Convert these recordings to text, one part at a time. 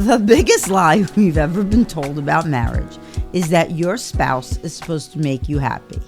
The biggest lie we've ever been told about marriage is that your spouse is supposed to make you happy.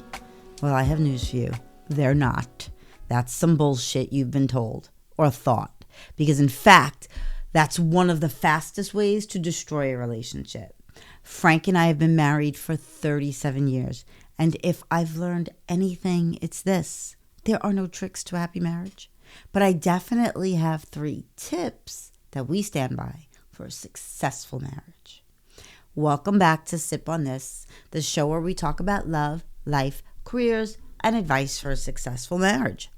Well, I have news for you. They're not. That's some bullshit you've been told or thought. Because in fact, that's one of the fastest ways to destroy a relationship. Frank and I have been married for 37 years. And if I've learned anything, it's this. There are no tricks to a happy marriage. But I definitely have 3 tips that we stand by for a successful marriage. Welcome back to Sip on This, the show where we talk about love, life, careers, and advice for a successful marriage.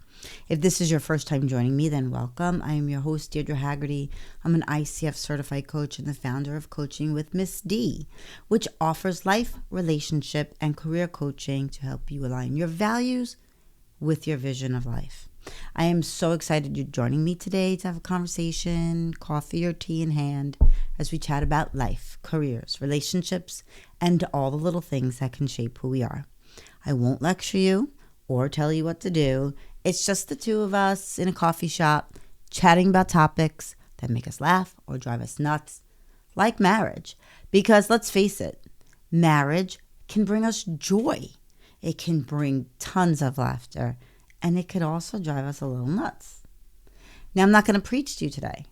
If this is your first time joining me, then welcome. I am your host, Deirdre Haggerty. I'm an ICF certified coach and the founder of Coaching with Miss D, which offers life, relationship, and career coaching to help you align your values with your vision of life. I am so excited you're joining me today to have a conversation, coffee or tea in hand, as we chat about life, careers, relationships, and all the little things that can shape who we are. I won't lecture you or tell you what to do. It's just the two of us in a coffee shop chatting about topics that make us laugh or drive us nuts, like marriage. Because let's face it, marriage can bring us joy. It can bring tons of laughter. And it could also drive us a little nuts. Now, I'm not going to preach to you today.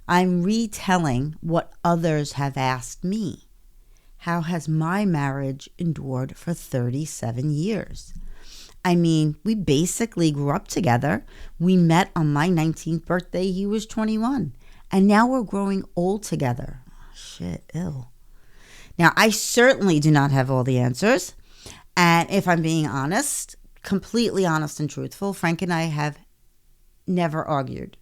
I'm retelling what others have asked me. How has my marriage endured for 37 years? I mean, we basically grew up together. We met on my 19th birthday. He was 21. And now we're growing old together. Oh, shit, ew. Now, I certainly do not have all the answers. And if I'm being honest, completely honest and truthful, Frank and I have never argued.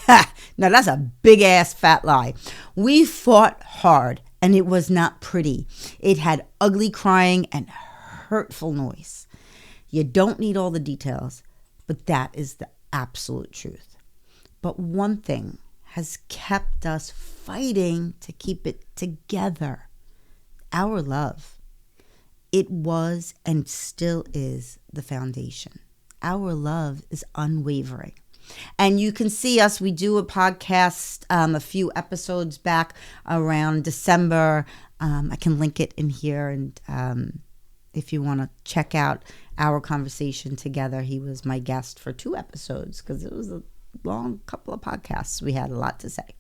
Now that's a big ass fat lie. We fought hard and it was not pretty. It had ugly crying and hurtful noise. You don't need all the details, but that is the absolute truth. But one thing has kept us fighting to keep it together: our love. It was and still is the foundation. Our love is unwavering. And you can see us, we do a podcast a few episodes back around December. I can link it in here. And if you want to check out our conversation together, he was my guest for 2 episodes because it was a long couple of podcasts. We had a lot to say.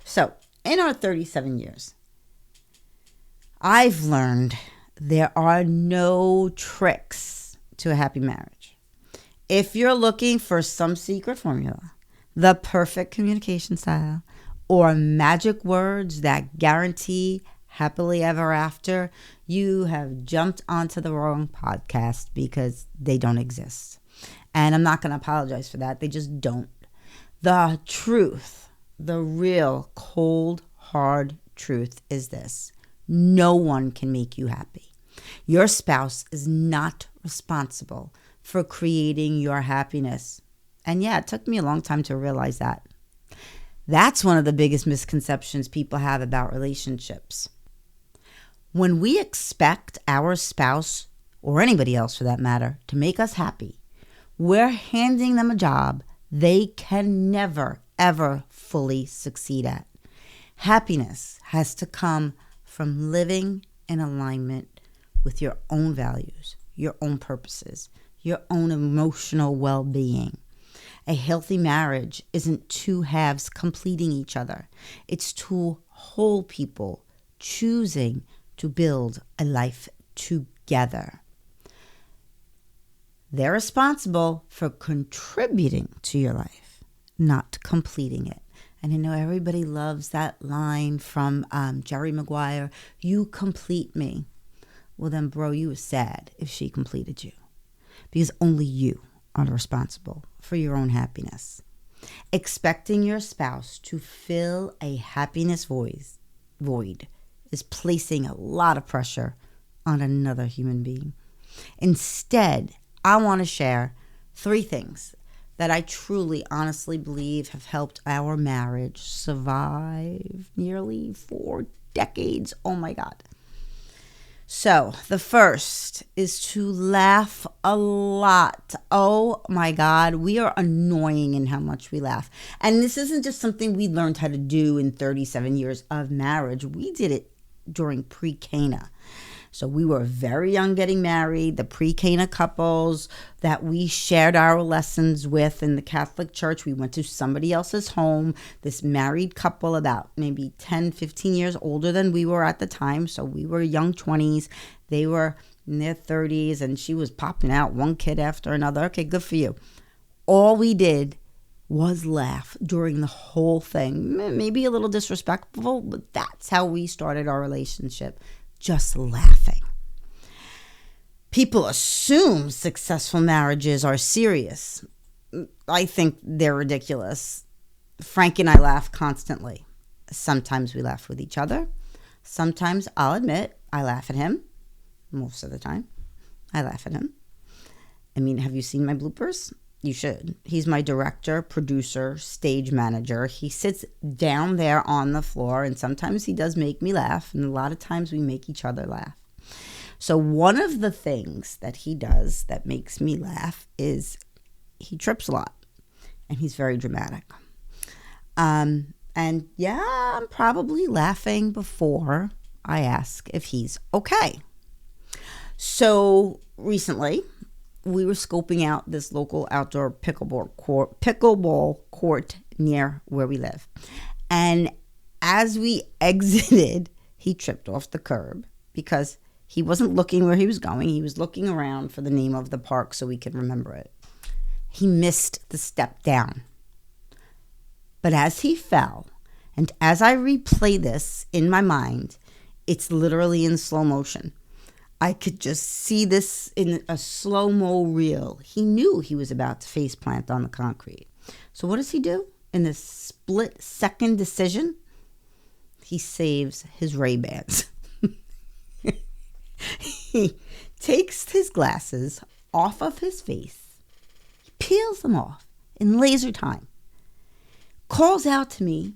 So in our 37 years, I've learned there are no tricks to a happy marriage. If you're looking for some secret formula, the perfect communication style, or magic words that guarantee happily ever after, you have jumped onto the wrong podcast because they don't exist. And I'm not going to apologize for that. They just don't. The truth, the real cold, hard truth is this: no one can make you happy. Your spouse is not responsible for creating your happiness. And yeah, it took me a long time to realize that. That's one of the biggest misconceptions people have about relationships. When we expect our spouse, or anybody else for that matter, to make us happy, we're handing them a job they can never, ever fully succeed at. Happiness has to come from living in alignment with your own values, your own purposes, your own emotional well-being. A healthy marriage isn't 2 halves completing each other. It's 2 whole people choosing to build a life together. They're responsible for contributing to your life, not completing it. And I know everybody loves that line from Jerry Maguire, "You complete me." Well then, bro, you were sad if she completed you. Because only you are responsible for your own happiness. Expecting your spouse to fill a happiness void is placing a lot of pressure on another human being. Instead, I want to share 3 things that I truly, honestly believe have helped our marriage survive nearly 4 decades. Oh my God. So the first is to laugh a lot. Oh my God, we are annoying in how much we laugh. And this isn't just something we learned how to do in 37 years of marriage. We did it during pre-Cana. So we were very young getting married, the pre-Cana couples that we shared our lessons with in the Catholic Church. We went to somebody else's home, this married couple about maybe 10, 15 years older than we were at the time. So we were young 20s. They were in their 30s, and she was popping out one kid after another. Okay, good for you. All we did was laugh during the whole thing. Maybe a little disrespectful, but that's how we started our relationship. Just laughing. People assume successful marriages are serious. I think they're ridiculous. Frank and I laugh constantly. Sometimes we laugh with each other. Sometimes, I'll admit, I laugh at him. Most of the time, I laugh at him. I mean, have you seen my bloopers? You should. He's my director, producer, stage manager. He sits down there on the floor, and sometimes he does make me laugh, and a lot of times we make each other laugh. So one of the things that he does that makes me laugh is he trips a lot, and he's very dramatic. And yeah, I'm probably laughing before I ask if he's okay. So recently, we were scoping out this local outdoor pickleball court near where we live. And as we exited, he tripped off the curb because he wasn't looking where he was going. He was looking around for the name of the park so we could remember it. He missed the step down. But as he fell, and as I replay this in my mind, it's literally in slow motion. I could just see this in a slow-mo reel. He knew he was about to face plant on the concrete. So what does he do? In this split-second decision, he saves his Ray-Bans. He takes his glasses off of his face, he peels them off in laser time, calls out to me,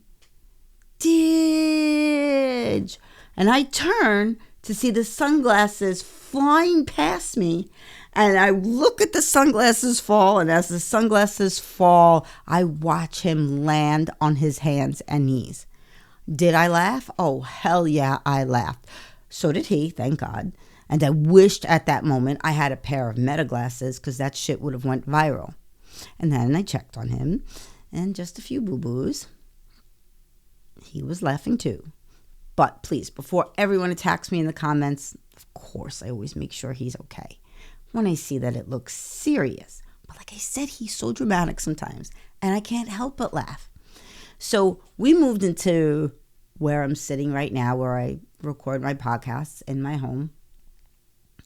"Didge," and I turn to see the sunglasses flying past me. And I look at the sunglasses fall, and as the sunglasses fall, I watch him land on his hands and knees. Did I laugh? Oh, hell yeah, I laughed. So did he, thank God. And I wished at that moment I had a pair of Meta glasses because that shit would have went viral. And then I checked on him, and just a few boo-boos. He was laughing too. But please, before everyone attacks me in the comments, of course, I always make sure he's okay when I see that it looks serious. But like I said, he's so dramatic sometimes, and I can't help but laugh. So we moved into where I'm sitting right now, where I record my podcasts in my home,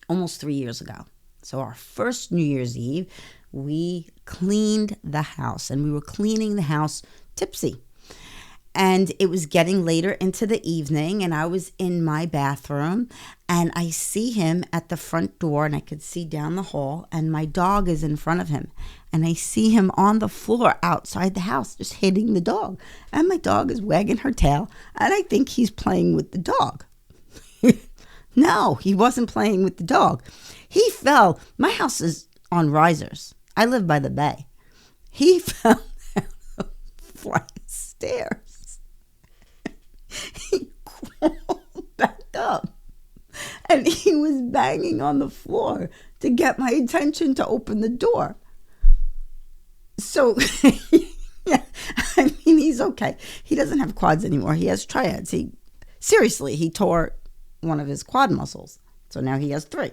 almost 3 years ago. So our first New Year's Eve, we cleaned the house, and we were cleaning the house tipsy. And it was getting later into the evening, and I was in my bathroom, and I see him at the front door, and I could see down the hall, and my dog is in front of him. And I see him on the floor outside the house, just hitting the dog. And my dog is wagging her tail, and I think he's playing with the dog. No, he wasn't playing with the dog. He fell. My house is on risers. I live by the bay. He fell down a flight of stairs. He crawled back up, and he was banging on the floor to get my attention to open the door. So, yeah, I mean, he's okay. He doesn't have quads anymore. He has triads. He tore one of his quad muscles. So now he has 3.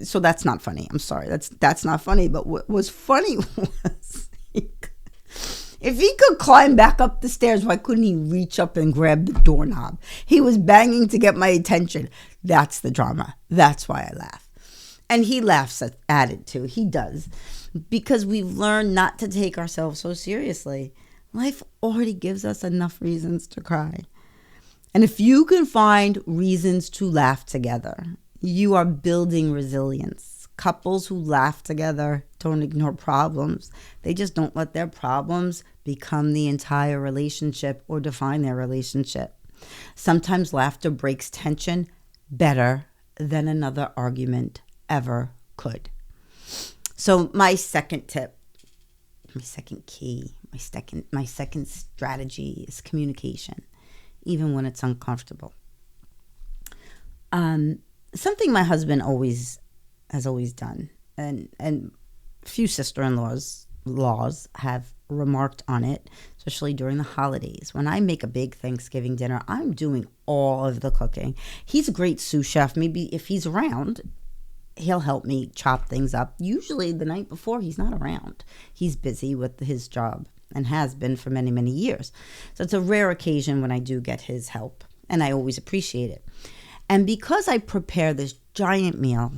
So that's not funny. I'm sorry. That's not funny. But what was funny was if he could climb back up the stairs, why couldn't he reach up and grab the doorknob? He was banging to get my attention. That's the drama. That's why I laugh. And he laughs at it too. He does. Because we've learned not to take ourselves so seriously. Life already gives us enough reasons to cry. And if you can find reasons to laugh together, you are building resilience. Couples who laugh together don't ignore problems. They just don't let their problems become the entire relationship or define their relationship. Sometimes laughter breaks tension better than another argument ever could. So my second tip, my second key, my second strategy is communication, even when it's uncomfortable. Something my husband has always done, and a few sister-in-laws have remarked on it, especially during the holidays. When I make a big Thanksgiving dinner, I'm doing all of the cooking. He's a great sous chef. Maybe if he's around, he'll help me chop things up. Usually the night before, he's not around. He's busy with his job and has been for many, many years. So it's a rare occasion when I do get his help, and I always appreciate it. And because I prepare this giant meal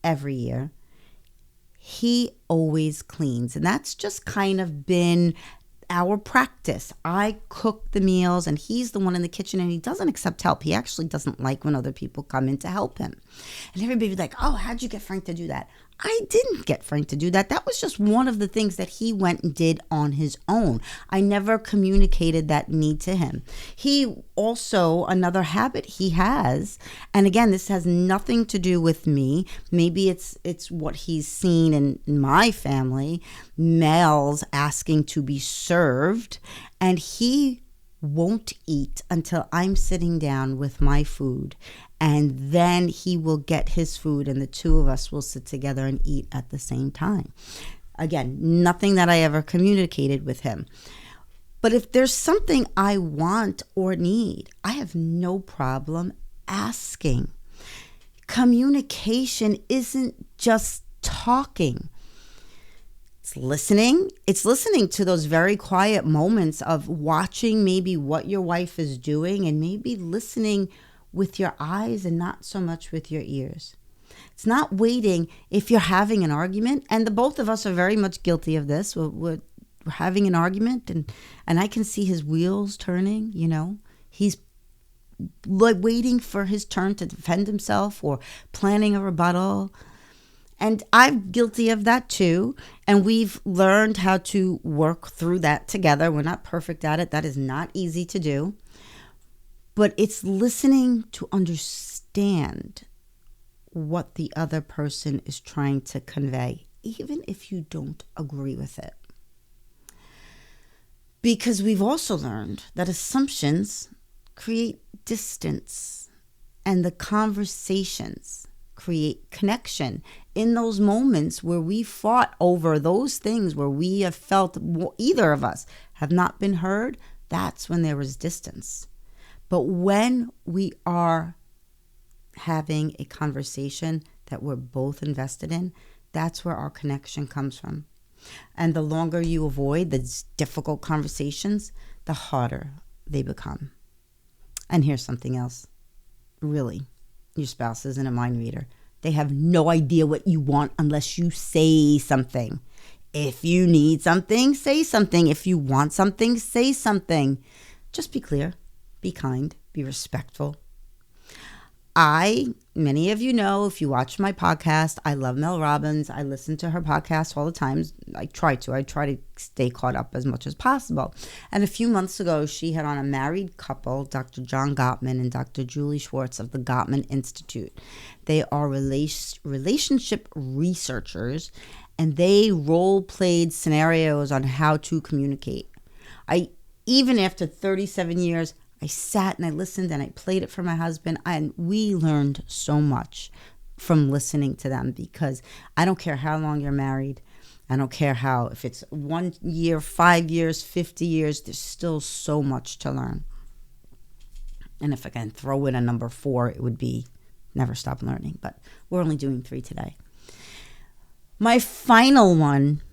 every year, he always cleans. And that's just kind of been our practice. I cook the meals and he's the one in the kitchen, and he doesn't accept help. He actually doesn't like when other people come in to help him. And everybody's like, oh, how'd you get Frank to do that? I didn't get Frank to do that. That was just one of the things that he went and did on his own. I never communicated that need to him. He also, another habit he has, and again, this has nothing to do with me. Maybe it's what he's seen in my family, males asking to be served, and he won't eat until I'm sitting down with my food, and then he will get his food and the two of us will sit together and eat at the same time. Again, nothing that I ever communicated with him. But if there's something I want or need, I have no problem asking. Communication isn't just talking. It's listening. It's listening to those very quiet moments of watching maybe what your wife is doing, and maybe listening with your eyes and not so much with your ears. It's not waiting if you're having an argument, and the both of us are very much guilty of this. We're having an argument, and I can see his wheels turning, He's like waiting for his turn to defend himself or planning a rebuttal. And I'm guilty of that too. And we've learned how to work through that together. We're not perfect at it. That is not easy to do. But it's listening to understand what the other person is trying to convey, even if you don't agree with it. Because we've also learned that assumptions create distance, and the conversations create connection. In those moments where we fought over those things, where we have felt either of us have not been heard, that's when there was distance. But when we are having a conversation that we're both invested in, that's where our connection comes from. And the longer you avoid these difficult conversations, the harder they become. And here's something else. Really, your spouse isn't a mind reader. They have no idea what you want unless you say something. If you need something, say something. If you want something, say something. Just be clear, be kind, be respectful. Many of you know, if you watch my podcast, I love Mel Robbins. I listen to her podcast all the time. I try to stay caught up as much as possible. And a few months ago, she had on a married couple, Dr. John Gottman and Dr. Julie Schwartz of the Gottman Institute. They are relationship researchers, and they role-played scenarios on how to communicate. Even after 37 years, I sat and I listened and I played it for my husband, and we learned so much from listening to them, because I don't care how long you're married. I don't care if it's 1 year, 5 years, 50 years, there's still so much to learn. And if I can throw in a number 4, it would be never stop learning, but we're only doing 3 today. My final one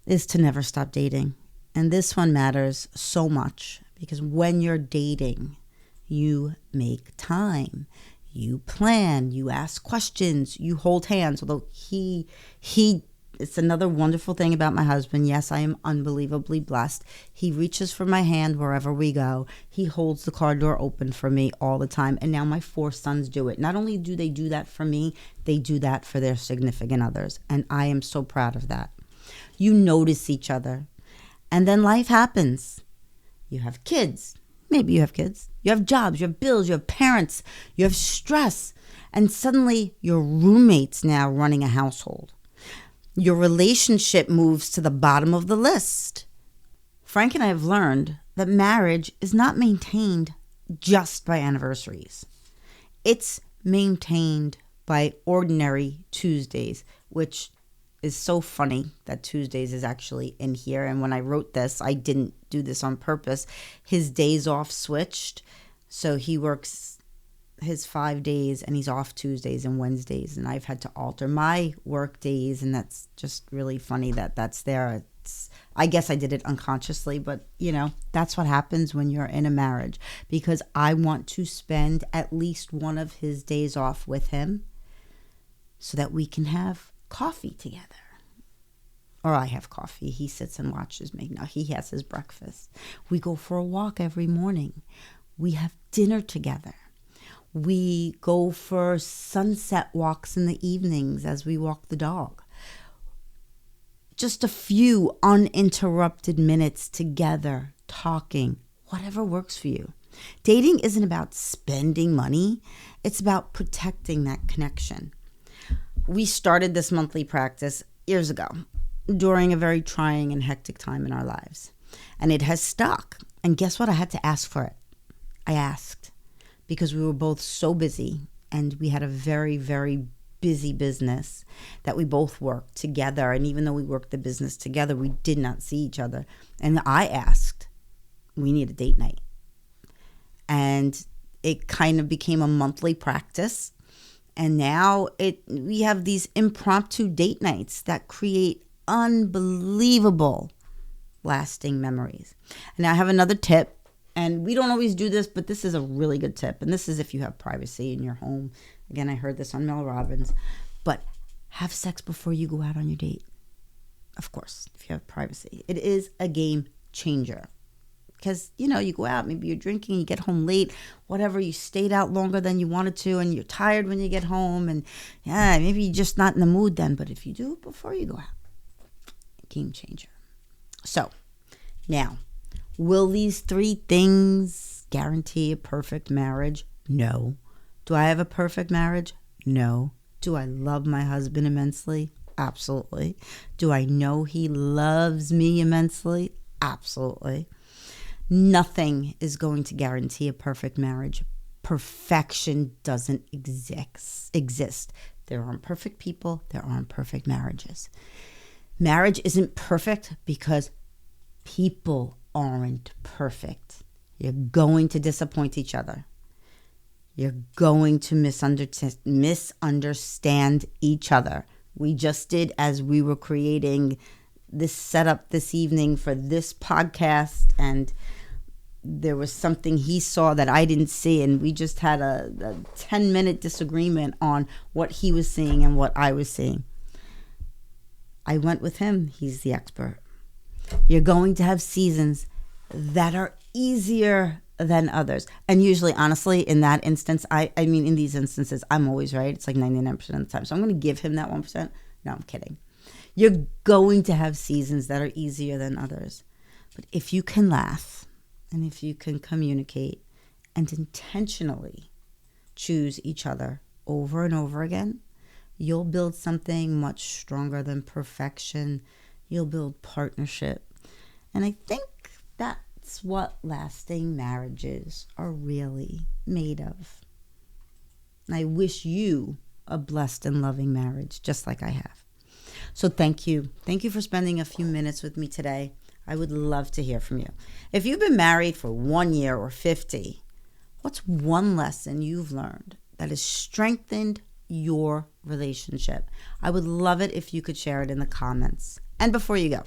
is to never stop dating. And this one matters so much, because when you're dating, you make time, you plan, you ask questions, you hold hands. Although it's another wonderful thing about my husband. Yes, I am unbelievably blessed. He reaches for my hand wherever we go. He holds the car door open for me all the time. And now my 4 sons do it. Not only do they do that for me, they do that for their significant others. And I am so proud of that. You notice each other. And then life happens. You have kids. Maybe you have kids. You have jobs, you have bills, you have parents, you have stress. And suddenly your roommate's now running a household. Your relationship moves to the bottom of the list. Frank and I have learned that marriage is not maintained just by anniversaries. It's maintained by ordinary Tuesdays, which is so funny that Tuesdays is actually in here. And when I wrote this, I didn't do this on purpose. His days off switched. So he works his 5 days and he's off Tuesdays and Wednesdays. And I've had to alter my work days. And that's just really funny that that's there. I guess I did it unconsciously, but that's what happens when you're in a marriage, because I want to spend at least one of his days off with him so that we can have coffee together. Or I have coffee. He sits and watches me. Now he has his breakfast. We go for a walk every morning. We have dinner together. We go for sunset walks in the evenings as we walk the dog. Just a few uninterrupted minutes together, talking, whatever works for you. Dating isn't about spending money. It's about protecting that connection. We started this monthly practice years ago during a very trying and hectic time in our lives. And it has stuck. And guess what? I had to ask for it. I asked because we were both so busy and we had a very, very busy business that we both worked together. And even though we worked the business together, we did not see each other. And I asked, we need a date night. And it kind of became a monthly practice. And now we have these impromptu date nights that create unbelievable lasting memories. And I have another tip. And we don't always do this, but this is a really good tip. And this is if you have privacy in your home. Again, I heard this on Mel Robbins. But have sex before you go out on your date. Of course, if you have privacy. It is a game changer. Because, you go out, maybe you're drinking, you get home late, whatever, you stayed out longer than you wanted to, and you're tired when you get home. And maybe you're just not in the mood then. But if you do it before you go out, game changer. So, now, will these 3 things guarantee a perfect marriage? No. Do I have a perfect marriage? No. Do I love my husband immensely? Absolutely. Do I know he loves me immensely? Absolutely. Nothing is going to guarantee a perfect marriage. Perfection doesn't exist. There aren't perfect people. There aren't perfect marriages. Marriage isn't perfect because people aren't perfect. You're going to disappoint each other. You're going to misunderstand each other. We just did as we were creating this setup this evening for this podcast, and there was something he saw that I didn't see, and we just had a 10-minute disagreement on what he was seeing and what I was seeing. I went with him. He's the expert. You're going to have seasons that are easier than others. And usually, honestly, in that instance, in these instances, I'm always right. It's like 99% of the time. So I'm going to give him that 1%. No, I'm kidding. You're going to have seasons that are easier than others. But if you can laugh and if you can communicate and intentionally choose each other over and over again, you'll build something much stronger than perfection. You'll build partnership. And I think that's what lasting marriages are really made of. And I wish you a blessed and loving marriage, just like I have. So thank you. Thank you for spending a few minutes with me today. I would love to hear from you. If you've been married for 1 year or 50, what's one lesson you've learned that has strengthened your relationship? I would love it if you could share it in the comments. And before you go,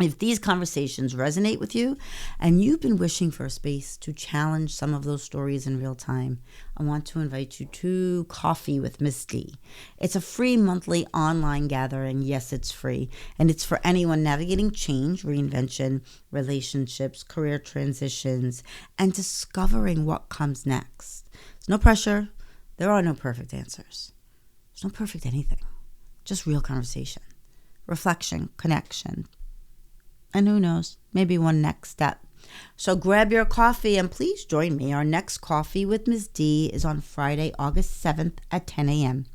if these conversations resonate with you and you've been wishing for a space to challenge some of those stories in real time, I want to invite you to Coffee with Miss D. It's a free monthly online gathering. Yes, it's free. And it's for anyone navigating change, reinvention, relationships, career transitions, and discovering what comes next. There's no pressure. There are no perfect answers. There's no perfect anything. Just real conversation, reflection, connection. And who knows, maybe one next step So grab your coffee and please join me. Our next Coffee with Ms. D is on Friday, August 7th at 10 a.m.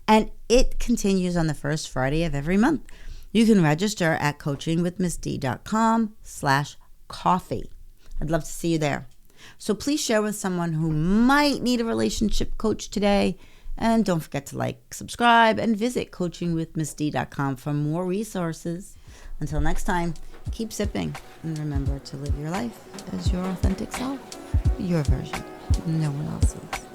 And it continues on the first Friday of every month. You can register at coachingwithmissd.com/coffee. I'd love to see you there. So please share with someone who might need a relationship coach today. And don't forget to like, subscribe, and visit coachingwithmissd.com for more resources. Until next time, keep sipping. And remember to live your life as your authentic self, your version, no one else's.